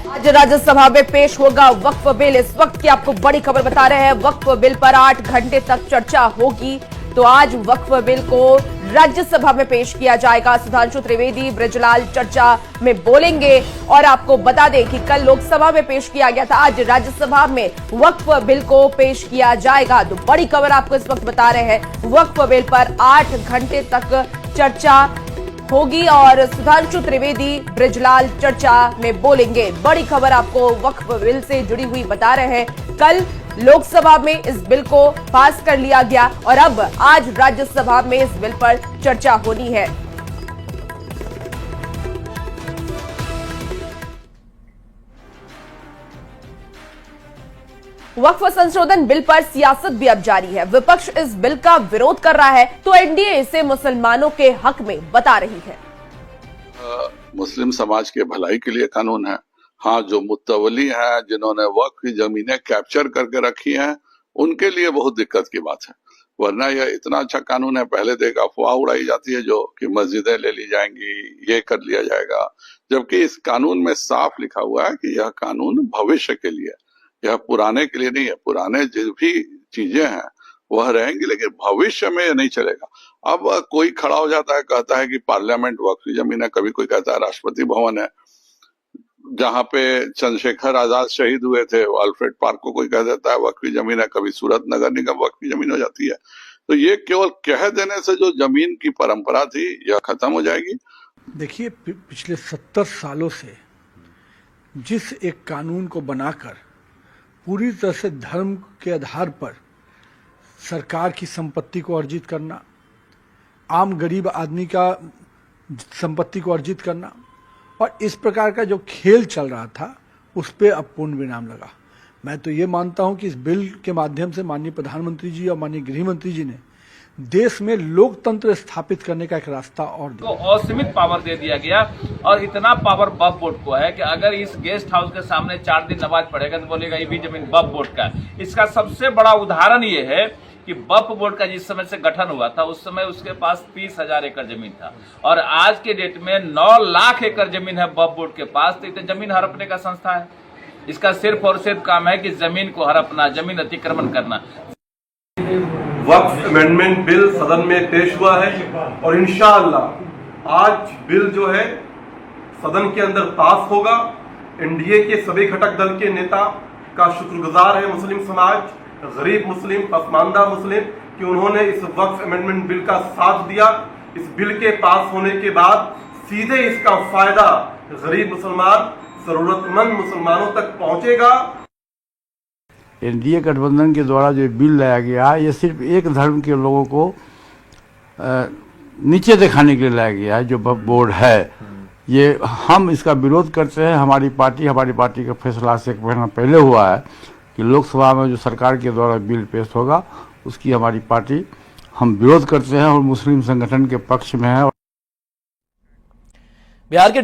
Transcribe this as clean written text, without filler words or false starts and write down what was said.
आज राज्यसभा में पेश होगा वक्फ बिल। इस वक्त की आपको बड़ी खबर बता रहे हैं, वक्फ बिल पर 8 घंटे तक चर्चा होगी। तो आज वक्फ बिल को राज्यसभा में पेश किया जाएगा। सुधांशु त्रिवेदी बृजलाल चर्चा में बोलेंगे और आपको बता दें कि कल लोकसभा में पेश किया गया था, आज राज्यसभा में वक्फ बिल को पेश किया जाएगा। तो बड़ी खबर आपको इस वक्त बता रहे हैं, वक्फ बिल पर 8 घंटे तक चर्चा होगी और सुधांशु त्रिवेदी बृजलाल चर्चा में बोलेंगे। बड़ी खबर आपको वक्फ बिल से जुड़ी हुई बता रहे हैं। कल लोकसभा में इस बिल को पास कर लिया गया और अब आज राज्यसभा में इस बिल पर चर्चा होनी है। वक्फ संशोधन बिल पर सियासत भी अब जारी है। विपक्ष इस बिल का विरोध कर रहा है तो एनडीए इसे मुसलमानों के हक में बता रही है। मुस्लिम समाज के भलाई के लिए कानून है। हाँ, जो मुत्तवली हैं, जिन्होंने वक्फ की जमीनें कैप्चर करके रखी हैं, उनके लिए बहुत दिक्कत की बात है। वरना यह इतना अच्छा कानून है। पहले देख अफवाह उड़ाई जाती है जो कि मस्जिदें ले ली जाएंगी, ये कर लिया जाएगा, जबकि इस कानून में साफ लिखा हुआ है कि यह कानून भविष्य के लिए, यह पुराने के लिए नहीं है। पुराने जो भी चीजें हैं वह रहेंगी, लेकिन भविष्य में यह नहीं चलेगा। अब कोई खड़ा हो जाता है, कहता है कि पार्लियामेंट वक्फ की जमीन है, कभी कोई कहता है राष्ट्रपति भवन है, जहां पे चंद्रशेखर आजाद शहीद हुए थे, अल्फ्रेड पार्क को कोई कह देता है वक्फ की जमीन है, कभी सूरत नगर निगम वक्फ की जमीन हो जाती है। तो ये केवल कह देने से जो जमीन की परंपरा थी यह खत्म हो जाएगी। देखिए, पिछले 70 सालों से जिस एक कानून को बनाकर पूरी तरह से धर्म के आधार पर सरकार की संपत्ति को अर्जित करना, आम गरीब आदमी का संपत्ति को अर्जित करना और इस प्रकार का जो खेल चल रहा था, उस पे अब पूर्ण विराम लगा। मैं तो ये मानता हूं कि इस बिल के माध्यम से माननीय प्रधानमंत्री जी और माननीय गृह मंत्री जी ने देश में लोकतंत्र स्थापित करने का एक रास्ता और दिया। तो असीमित पावर दे दिया गया और इतना पावर वक्फ बोर्ड को है कि अगर इस गेस्ट हाउस के सामने 4 दिन नमाज पढ़ेगा तो बोलेगा ये भी जमीन वक्फ बोर्ड का है। इसका सबसे बड़ा उदाहरण ये है कि वक्फ बोर्ड का जिस समय से गठन हुआ था उस समय उसके पास 30,000 एकड़ जमीन था और आज के डेट में 9 लाख एकड़ जमीन है वक्फ बोर्ड के पास। तो इतने जमीन हड़पने का संस्था है। इसका सिर्फ और सिर्फ काम है कि जमीन को हड़पना, जमीन अतिक्रमण करना। वक्फ अमेंडमेंट बिल सदन में पेश हुआ है और इंशाअल्लाह आज बिल जो है सदन के अंदर पास होगा। एनडीए के सभी घटक दल के नेता का शुक्रगुजार है मुस्लिम समाज, गरीब मुस्लिम, पसमानदा मुस्लिम, कि उन्होंने इस वक्फ अमेंडमेंट बिल का साथ दिया। इस बिल के पास होने के बाद सीधे इसका फायदा गरीब मुसलमान, जरूरतमंद मुसलमानों तक पहुंचेगा। एनडीए गठबंधन के द्वारा जो बिल लाया गया है, ये सिर्फ एक धर्म के लोगों को नीचे दिखाने के लिए लाया गया है। जो वक्फ बोर्ड है, ये हम इसका विरोध करते हैं। हमारी पार्टी का फैसला से 1 महीना पहले हुआ है कि लोकसभा में जो सरकार के द्वारा बिल पेश होगा उसकी हमारी पार्टी हम विरोध करते हैं और मुस्लिम संगठन के पक्ष में है। बिहार के